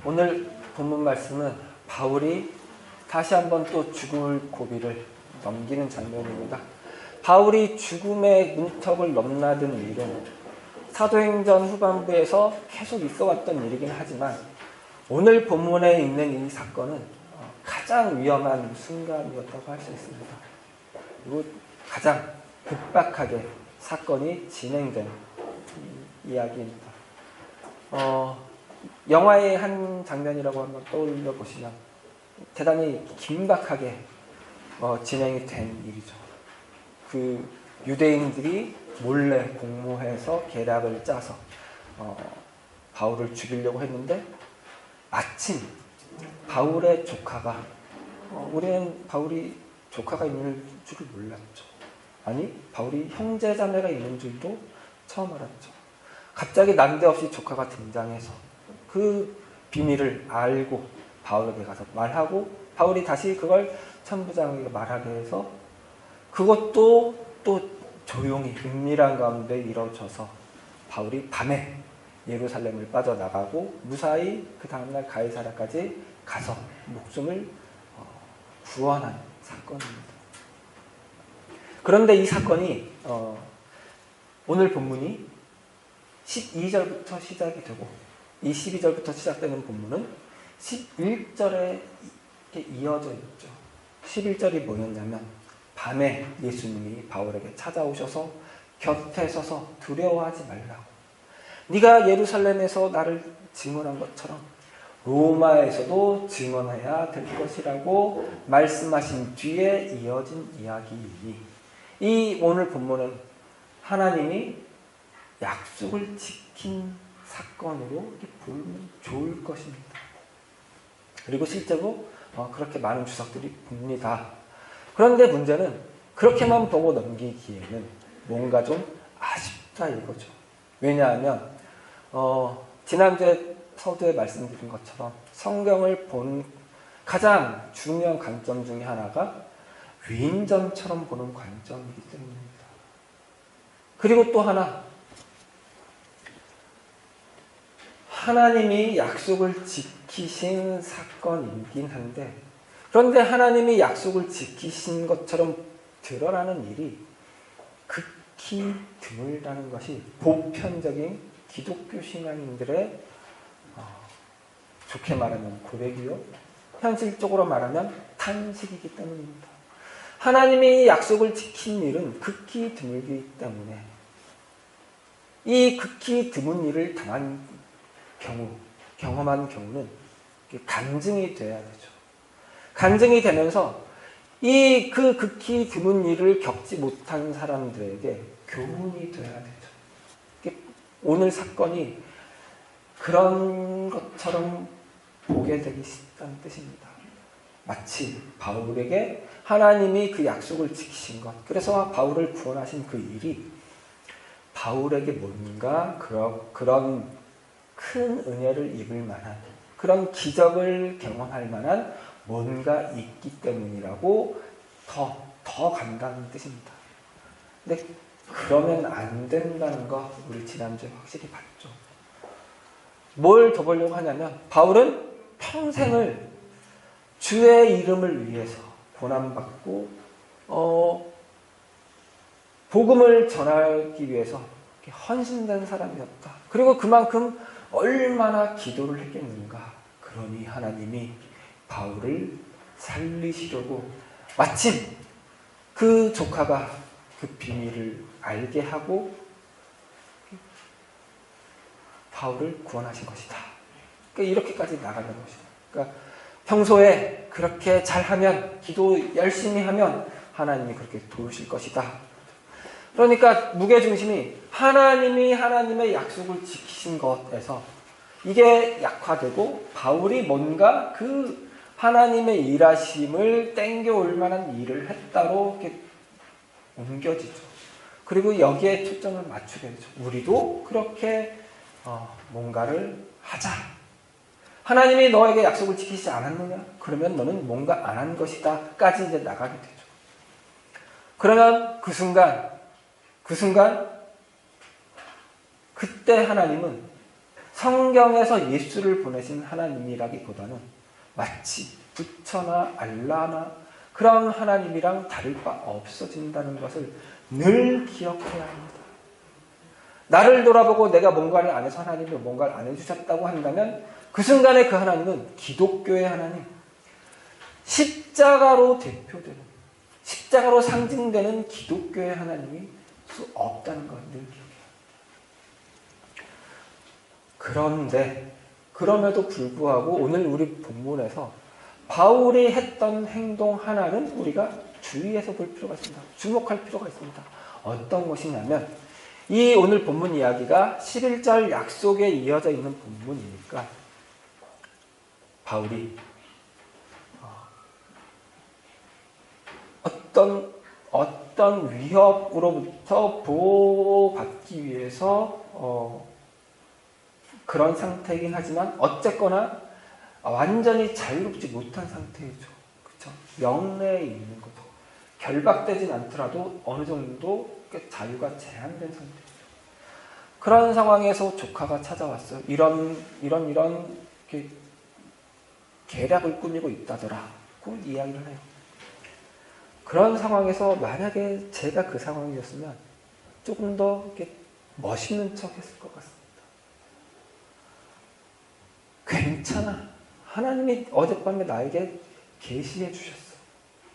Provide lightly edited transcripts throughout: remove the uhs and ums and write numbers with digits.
오늘 본문 말씀은 바울이 다시 한번 또 죽을 고비를 넘기는 장면입니다. 바울이 죽음의 문턱을 넘나든 일은 사도행전 후반부에서 계속 있어왔던 일이긴 하지만 오늘 본문에 있는 이 사건은 가장 위험한 순간이었다고 할 수 있습니다. 그리고 가장 급박하게 사건이 진행된 이야기입니다. 영화의 한 장면이라고 한번 떠올려 보시면 대단히 긴박하게 진행이 된 일이죠. 그 유대인들이 몰래 공모해서 계략을 짜서 바울을 죽이려고 했는데 마침 바울의 조카가 우리는 바울이 조카가 있는 줄을 몰랐죠. 아니 바울이 형제자매가 있는 줄도 처음 알았죠. 갑자기 난데없이 조카가 등장해서 그 비밀을 알고 바울에게 가서 말하고 바울이 다시 그걸 천부장에게 말하게 해서 그것도 또 조용히 은밀한 가운데 이루어져서 바울이 밤에 예루살렘을 빠져나가고 무사히 그 다음날 가이사랴까지 가서 목숨을 구원한 사건입니다. 그런데 이 사건이 오늘 본문이 12절부터 시작이 되고 이 12절부터 시작되는 본문은 11절에 이어져 있죠. 11절이 뭐였냐면 밤에 예수님이 바울에게 찾아오셔서 곁에 서서 두려워하지 말라고 네가 예루살렘에서 나를 증언한 것처럼 로마에서도 증언해야 될 것이라고 말씀하신 뒤에 이어진 이야기이니 이 오늘 본문은 하나님이 약속을 지킨 사건으로 보면 좋을 것입니다. 그리고 실제로 그렇게 많은 주석들이 봅니다. 그런데 문제는 그렇게만 보고 넘기기에는 뭔가 좀 아쉽다 이거죠. 왜냐하면 지난주에 서두에 말씀드린 것처럼 성경을 본 가장 중요한 관점 중에 하나가 위인전처럼 보는 관점이기 때문입니다. 그리고 또 하나 하나님이 약속을 지키신 사건이긴 한데 그런데 하나님이 약속을 지키신 것처럼 드러나는 일이 극히 드물다는 것이 보편적인 기독교 신앙인들의 좋게 말하면 고백이요 현실적으로 말하면 탄식이기 때문입니다. 하나님이 약속을 지킨 일은 극히 드물기 때문에 이 극히 드문 일을 당한 경우, 경험한 경우는 간증이 돼야 되죠. 간증이 되면서 이 그 극히 드문 일을 겪지 못한 사람들에게 교훈이 돼야 되죠. 오늘 사건이 그런 것처럼 보게 되기 쉽다는 뜻입니다. 마치 바울에게 하나님이 그 약속을 지키신 것, 그래서 바울을 구원하신 그 일이 바울에게 뭔가 그런 큰 은혜를 입을 만한 그런 기적을 경험할 만한 뭔가 있기 때문이라고 더 간다는 뜻입니다. 근데 그러면 안 된다는 거 우리 지난주에 확실히 봤죠. 뭘 더 보려고 하냐면 바울은 평생을 주의 이름을 위해서 고난받고 복음을 전하기 위해서 헌신된 사람이었다. 그리고 그만큼 얼마나 기도를 했겠는가. 그러니 하나님이 바울을 살리시려고 마침 그 조카가 그 비밀을 알게 하고 바울을 구원하신 것이다. 그러니까 이렇게까지 나가는 것이다. 그러니까 평소에 그렇게 잘하면 기도 열심히 하면 하나님이 그렇게 도우실 것이다. 그러니까 무게중심이 하나님이 하나님의 약속을 지키신 것에서 이게 약화되고 바울이 뭔가 그 하나님의 일하심을 땡겨올 만한 일을 했다로 이렇게 옮겨지죠. 그리고 여기에 초점을 맞추게 되죠. 우리도 그렇게 뭔가를 하자. 하나님이 너에게 약속을 지키지 않았느냐? 그러면 너는 뭔가 안 한 것이다. 까지 이제 나가게 되죠. 그러면 그 순간 그때 하나님은 성경에서 예수를 보내신 하나님이라기보다는 마치 부처나 알라나 그런 하나님이랑 다를 바 없어진다는 것을 늘 기억해야 합니다. 나를 돌아보고 내가 뭔가를 안 해서 하나님이 뭔가를 안 해주셨다고 한다면 그 순간에 그 하나님은 기독교의 하나님, 십자가로 대표되는, 십자가로 상징되는 기독교의 하나님이 수 없다는 걸 늘 기억해요. 그런데 그럼에도 불구하고 오늘 우리 본문에서 바울이 했던 행동 하나는 우리가 주의해서 볼 필요가 있습니다. 주목할 필요가 있습니다. 어떤 것이냐면 이 오늘 본문 이야기가 11절 약속에 이어져 있는 본문이니까 바울이 어떤 위협으로부터 보호받기 위해서 그런 상태이긴 하지만 어쨌거나 완전히 자유롭지 못한 상태이죠. 그렇죠? 명내에 있는 거죠. 결박되진 않더라도 어느 정도 자유가 제한된 상태죠. 그런 상황에서 조카가 찾아왔어요. 이런 계략을 꾸미고 있다더라고 이야기를 해요. 그런 상황에서 만약에 제가 그 상황이었으면 조금 더 이렇게 멋있는 척 했을 것 같습니다. 괜찮아. 하나님이 어젯밤에 나에게 계시해 주셨어.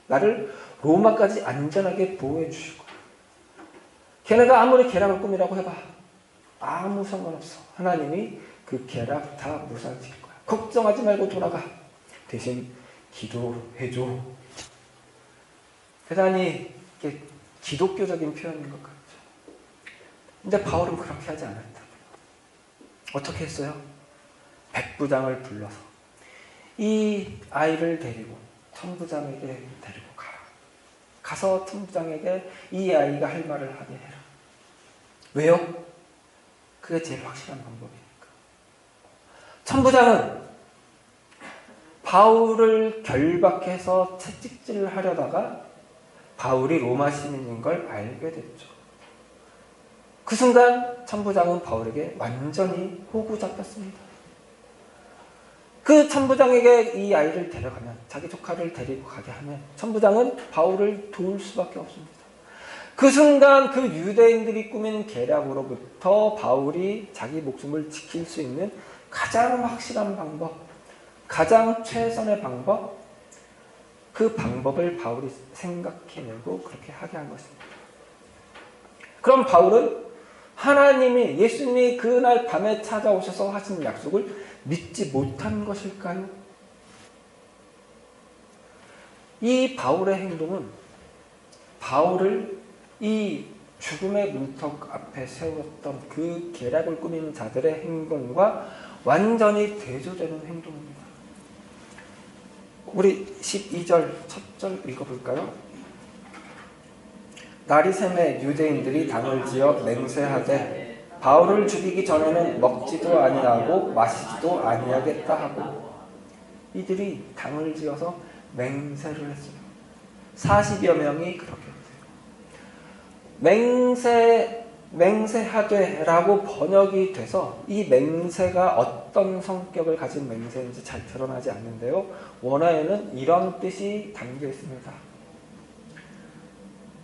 나를 로마까지 안전하게 보호해 주실 거야. 걔네가 아무리 계략을 꾸미라고 해봐. 아무 상관없어. 하나님이 그 계략 다 무산시킬 거야. 걱정하지 말고 돌아가. 대신 기도해줘. 대단히 기독교적인 표현인 것 같죠. 근데 바울은 그렇게 하지 않았다. 어떻게 했어요? 백부장을 불러서 이 아이를 데리고 천부장에게 데리고 가라. 가서 천부장에게 이 아이가 할 말을 하게 해라. 왜요? 그게 제일 확실한 방법이니까. 천부장은 바울을 결박해서 채찍질을 하려다가 바울이 로마 시민인 걸 알게 됐죠. 그 순간 천부장은 바울에게 완전히 호구 잡혔습니다. 그 천부장에게 이 아이를 데려가면, 자기 조카를 데리고 가게 하면 천부장은 바울을 도울 수밖에 없습니다. 그 순간 그 유대인들이 꾸민 계략으로부터 바울이 자기 목숨을 지킬 수 있는 가장 확실한 방법, 가장 최선의 방법, 그 방법을 바울이 생각해내고 그렇게 하게 한 것입니다. 그럼 바울은 하나님이, 예수님이 그날 밤에 찾아오셔서 하신 약속을 믿지 못한 것일까요? 이 바울의 행동은 바울을 이 죽음의 문턱 앞에 세웠던 그 계략을 꾸미는 자들의 행동과 완전히 대조되는 행동입니다. 우리 12절 첫 절 읽어볼까요? 날이 새매 유대인들이 당을 지어 맹세하되 바울을 죽이기 전에는 먹지도 아니하고 마시지도 아니하겠다 하고, 이들이 당을 지어서 맹세를 했어요. 40여 명이 그렇게 했어요. 맹세하되라고 번역이 돼서 이 맹세가 어떤 성격을 가진 맹세인지 잘 드러나지 않는데요. 원어에는 이런 뜻이 담겨 있습니다.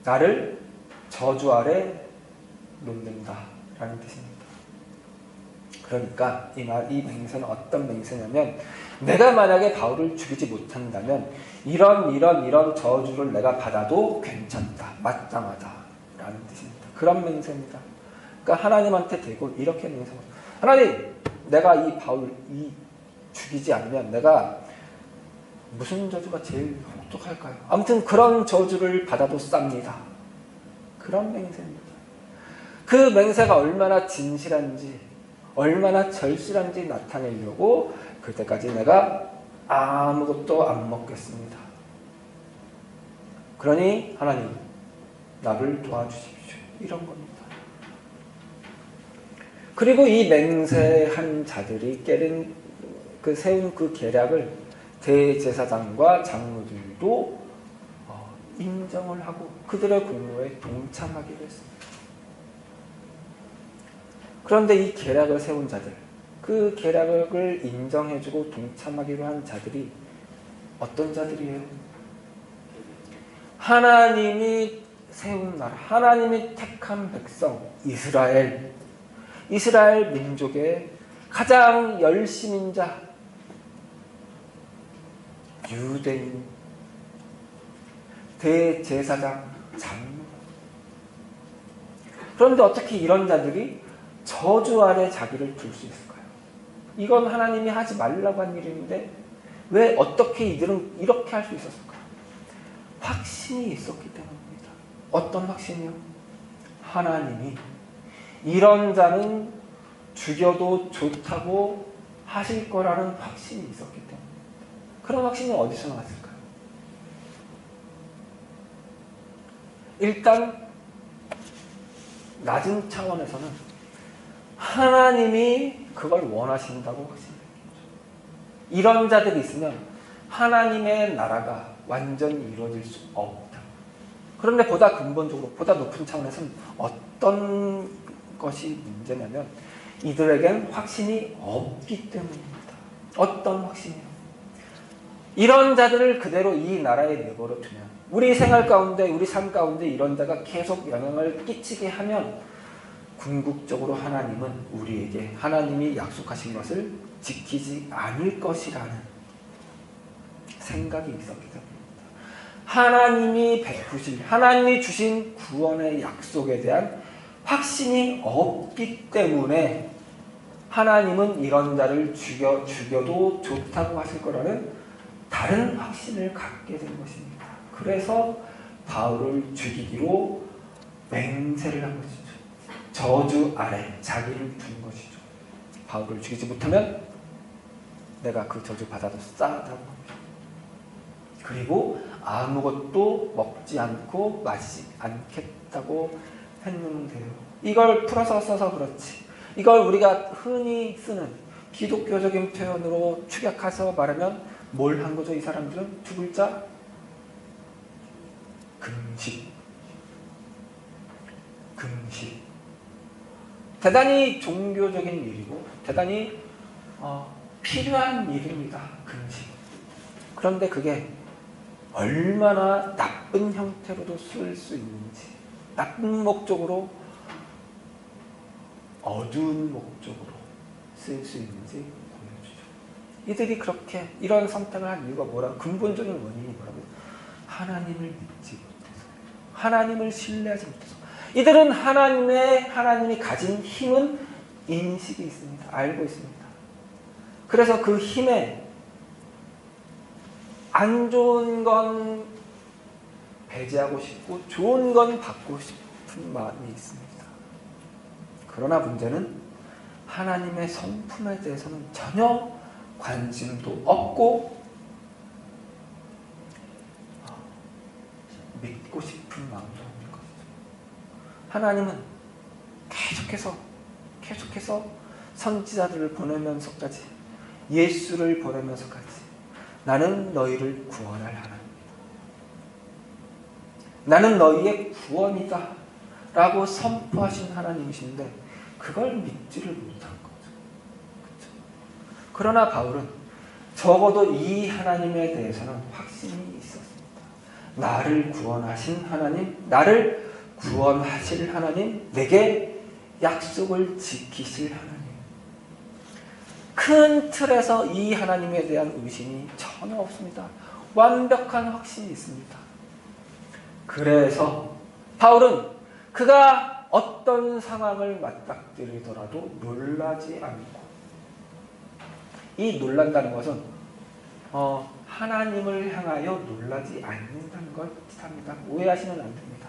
나를 저주 아래 놓는다 라는 뜻입니다. 그러니까 이 맹세는 어떤 맹세냐면, 내가 만약에 바울을 죽이지 못한다면 이런 저주를 내가 받아도 괜찮다, 마땅하다 라는 뜻입니다. 그런 맹세입니다. 그러니까 하나님한테 대고 이렇게 맹세합니다. 하나님, 내가 이 바울 죽이지 않으면 내가 무슨 저주가 제일 혹독할까요? 아무튼 그런 저주를 받아도 쌉니다. 그런 맹세입니다. 그 맹세가 얼마나 진실한지, 얼마나 절실한지 나타내려고 그때까지 내가 아무것도 안 먹겠습니다. 그러니 하나님, 나를 도와주십시오. 이런 겁니다. 그리고 이 맹세한 자들이 세운 그 계략을 대제사장과 장로들도 인정을 하고 그들의 공로에 동참하기로 했습니다. 그런데 이 계략을 세운 자들, 그 계략을 인정해주고 동참하기로 한 자들이 어떤 자들이에요? 하나님이 세운 나라, 하나님이 택한 백성, 이스라엘 민족의 가장 열심인 자, 유대인, 대제사장, 장로. 그런데 어떻게 이런 자들이 저주 아래 자기를 둘 수 있을까요? 이건 하나님이 하지 말라고 한 일인데 왜 어떻게 이들은 이렇게 할 수 있었을까요? 확신이 있었기 때문입니다. 어떤 확신이요? 하나님이 이런 자는 죽여도 좋다고 하실 거라는 확신이 있었기 때문입니다. 그런 확신이 어디서 나왔을까요? 일단 낮은 차원에서는 하나님이 그걸 원하신다고 확신해요. 이런 자들이 있으면 하나님의 나라가 완전히 이루어질 수 없다. 그런데 보다 근본적으로, 보다 높은 차원에서는 어떤 것이 문제냐면 이들에겐 확신이 없기 때문입니다. 어떤 확신이요? 이런 자들을 그대로 이 나라에 내버려 두면, 우리 생활 가운데, 우리 삶 가운데 이런 자가 계속 영향을 끼치게 하면 궁극적으로 하나님은 우리에게 하나님이 약속하신 것을 지키지 않을 것이라는 생각이 있었기 때문입니다. 하나님이 베푸실, 하나님이 주신 구원의 약속에 대한 확신이 없기 때문에 하나님은 이런 자를 죽여도 좋다고 하실 거라는 다른 확신을 갖게 된 것입니다. 그래서 바울을 죽이기로 맹세를 한 것이죠. 저주 아래 자기를 둔 것이죠. 바울을 죽이지 못하면 내가 그 저주 받아도 싸다고 합니다. 그리고 아무것도 먹지 않고 마시지 않겠다고 했는데요. 이걸 풀어서 써서 그렇지. 이걸 우리가 흔히 쓰는 기독교적인 표현으로 축약해서 말하면 뭘 한 거죠? 이 사람들은 두 글자? 금식. 대단히 종교적인 일이고 대단히 필요한 일입니다. 금식. 그런데 그게 얼마나 나쁜 형태로도 쓸 수 있는지, 나쁜 목적으로, 어두운 목적으로 쓸 수 있는지 보여주죠. 이들이 그렇게 이런 선택을 한 이유가 뭐라고? 근본적인 원인이 뭐라고? 하나님을 믿지 못해서, 하나님을 신뢰하지 못해서. 이들은 하나님이 가진 힘은 인식이 있습니다. 알고 있습니다. 그래서 그 힘에 안 좋은 건 배제하고 싶고 좋은 건 받고 싶은 마음이 있습니다. 그러나 문제는 하나님의 성품에 대해서는 전혀 관심도 없고 믿고 싶은 마음도 없는 것이죠. 하나님은 계속해서 선지자들을 보내면서까지, 예수를 보내면서까지 나는 너희를 구원할 하나님이다, 나는 너희의 구원이다 라고 선포하신 하나님이신데 그걸 믿지를 못한 거죠. 그렇죠? 그러나 바울은 적어도 이 하나님에 대해서는 확신이 있었습니다. 나를 구원하신 하나님, 나를 구원하실 하나님, 내게 약속을 지키실 하나님. 큰 틀에서 이 하나님에 대한 의심이 전혀 없습니다. 완벽한 확신이 있습니다. 그래서 바울은 그가 어떤 상황을 맞닥뜨리더라도 놀라지 않고, 이 놀란다는 것은 하나님을 향하여 놀라지 않는다는 걸 뜻합니다. 오해하시면 안 됩니다.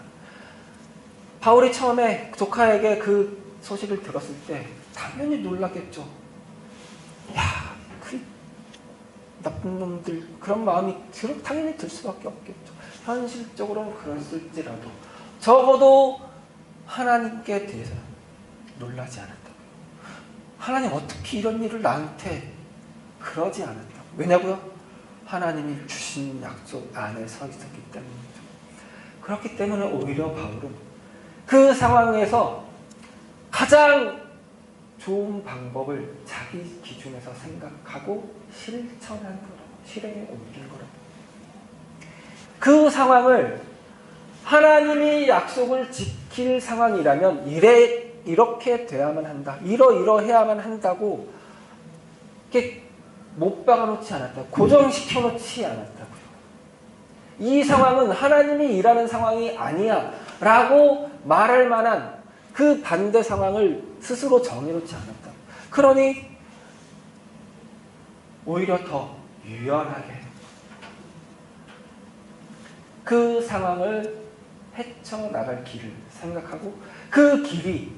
바울이 처음에 조카에게 그 소식을 들었을 때 당연히 놀랐겠죠. 야, 그 나쁜 놈들, 그런 마음이 당연히 들 수밖에 없겠죠. 현실적으로는 그랬을지라도 적어도 하나님께 대해서는 놀라지 않았다고요. 하나님 어떻게 이런 일을 나한테, 그러지 않았다고. 왜냐고요? 하나님이 주신 약속 안에 서 있었기 때문이죠. 그렇기 때문에 오히려 바울은 그 상황에서 가장 좋은 방법을 자기 기준에서 생각하고 실천하는 거라고, 실행에 옮긴 거라고. 그 상황을 하나님이 약속을 지킬 상황이라면 이렇게 돼야만 한다, 이러해야만 한다고 이렇게 못 박아놓지 않았다, 고정시켜놓지 않았다고요. 이 상황은 하나님이 일하는 상황이 아니야 라고 말할 만한 그 반대 상황을 스스로 정해놓지 않았다. 그러니 오히려 더 유연하게 그 상황을 헤쳐나갈 길을 생각하고, 그 길이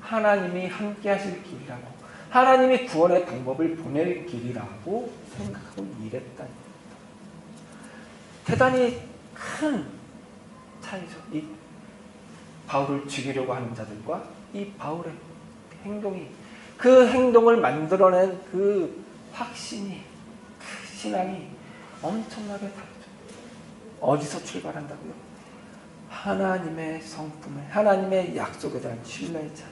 하나님이 함께 하실 길이라고, 하나님이 구원의 방법을 보낼 길이라고 생각하고 일했다. 대단히 큰 차이죠. 이 바울을 죽이려고 하는 자들과 이 바울의 행동이, 그 행동을 만들어낸 그 확신이, 그 신앙이 엄청나게 다르죠. 어디서 출발한다고요? 하나님의 성품에, 하나님의 약속에 대한 신뢰의 차이.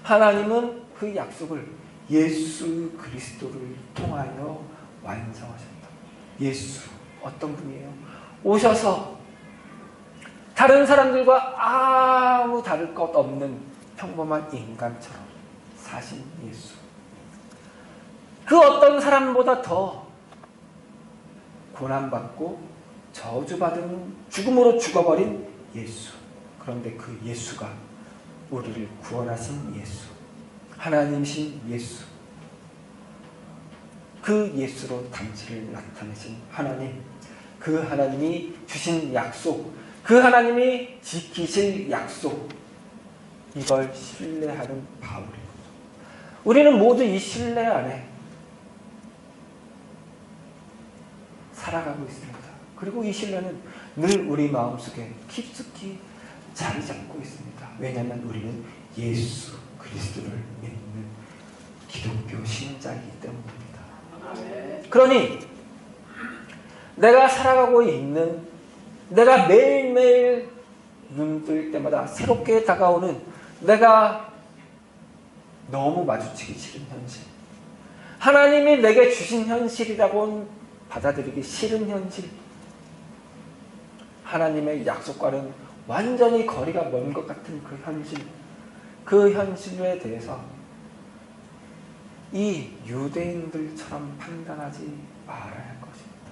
하나님은 그 약속을 예수 그리스도를 통하여 완성하셨다. 예수, 어떤 분이에요? 오셔서 다른 사람들과 아무 다를 것 없는 평범한 인간처럼 사신 예수. 그 어떤 사람보다 더 고난받고 저주받은, 죽음으로 죽어버린 예수. 그런데 그 예수가 우리를 구원하신 예수, 하나님이신 예수, 그 예수로 당신을 나타내신 하나님, 그 하나님이 주신 약속, 그 하나님이 지키실 약속, 이걸 신뢰하는 바울이에요. 우리는 모두 이 신뢰 안에 살아가고 있습니다. 그리고 이 신뢰는 늘 우리 마음속에 깊숙이 자리 잡고 있습니다. 왜냐하면 우리는 예수 그리스도를 믿는 기독교 신자이기 때문입니다. 그러니 내가 살아가고 있는, 내가 매일매일 눈뜰 때마다 새롭게 다가오는, 내가 너무 마주치기 싫은 현실, 하나님이 내게 주신 현실이라고는 받아들이기 싫은 현실, 하나님의 약속과는 완전히 거리가 먼 것 같은 그 현실, 그 현실에 대해서 이 유대인들처럼 판단하지 말아야 할 것입니다.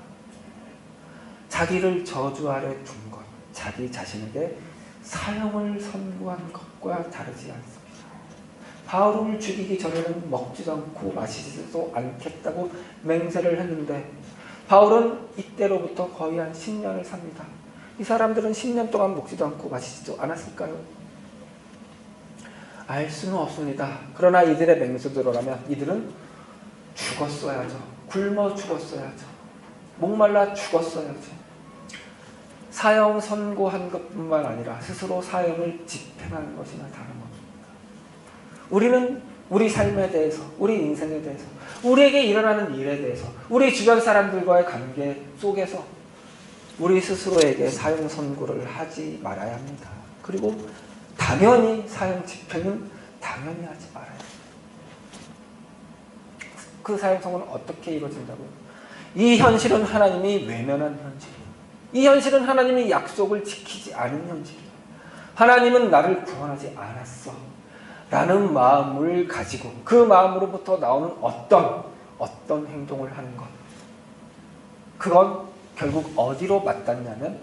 자기를 저주 아래 둔 것, 자기 자신에게 사형을 선고한 것과 다르지 않습니다. 바울을 죽이기 전에는 먹지도 않고 마시지도 않겠다고 맹세를 했는데 바울은 이때로부터 거의 한 10년을 삽니다. 이 사람들은 10년 동안 먹지도 않고 마시지도 않았을까요? 알 수는 없습니다. 그러나 이들의 맹세대로라면 이들은 죽었어야죠. 굶어 죽었어야죠. 목말라 죽었어야죠. 사형 선고한 것뿐만 아니라 스스로 사형을 집행하는 것이나 다름없습니다. 우리는 우리 삶에 대해서, 우리 인생에 대해서, 우리에게 일어나는 일에 대해서, 우리 주변 사람들과의 관계 속에서 우리 스스로에게 사형 선고를 하지 말아야 합니다. 그리고 당연히 사형 집행은 당연히 하지 말아야 합니다. 그 사형 선고는 어떻게 이루어진다고요? 이 현실은 하나님이 외면한 현실이에요. 이 현실은 하나님이 약속을 지키지 않은 현실이에요. 하나님은 나를 구원하지 않았어 라는 마음을 가지고 그 마음으로부터 나오는 어떤 행동을 하는 것, 그건 결국 어디로 맞닿냐면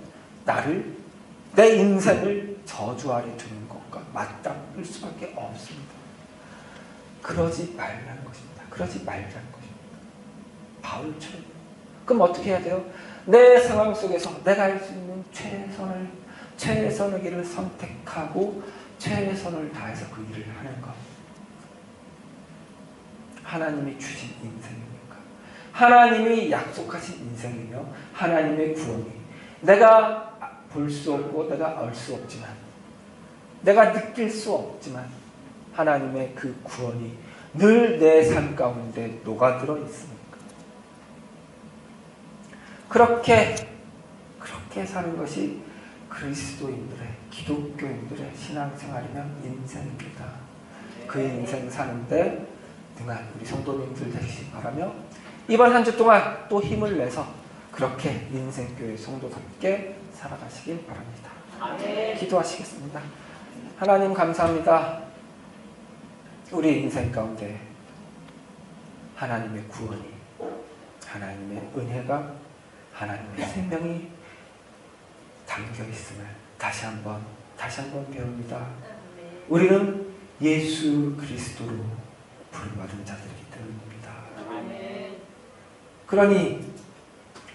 내 인생을 저주 아래 두는 것과 맞닿을 수밖에 없습니다. 그러지 말라는 것입니다. 그러지 말라는 것입니다. 바울처럼. 그럼 어떻게 해야 돼요? 내 상황 속에서 내가 할 수 있는 최선의 길을 선택하고 최선을 다해서 그 일을 하는 것. 하나님이 주신 인생입니까? 하나님이 약속하신 인생이며 하나님의 구원이 내가 볼 수 없고 내가 알 수 없지만, 내가 느낄 수 없지만 하나님의 그 구원이 늘 내 삶 가운데 녹아들어 있습니까? 그렇게 사는 것이 그리스도인들의, 기독교인들의 신앙생활이며 인생입니다. 그 인생 사는데 능한 우리 성도님들 되시기 바라며 이번 한 주 동안 또 힘을 내서 그렇게 인생교회 성도답게 살아가시길 바랍니다. 기도하시겠습니다. 하나님 감사합니다. 우리 인생 가운데 하나님의 구원이, 하나님의 은혜가, 하나님의 생명이 담겨 있음을 다시 한번 배웁니다. 우리는 예수 그리스도로 부름받은 자들이기 때문입니다. 그러니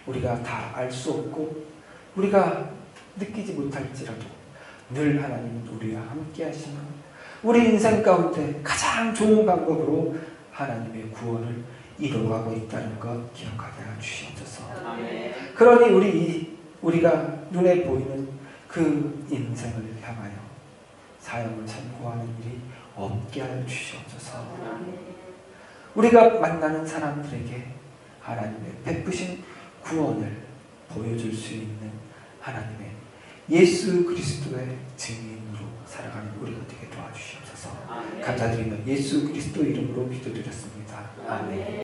우리가 다 알 수 없고 우리가 느끼지 못할지라도 늘 하나님은 우리와 함께 하시며 우리 인생 가운데 가장 좋은 방법으로 하나님의 구원을 이루어가고 있다는 것 기억하게 주시옵소서. 그러니 우리가 눈에 보이는 그 인생을 향하여 사형을 선고하는 일이 없게 하여 주시옵소서. 우리가 만나는 사람들에게 하나님의 베푸신 구원을 보여줄 수 있는 하나님의 예수 그리스도의 증인으로 살아가는 우리가 되게 도와주시옵소서. 감사드리며 예수 그리스도 이름으로 기도드렸습니다. 아멘.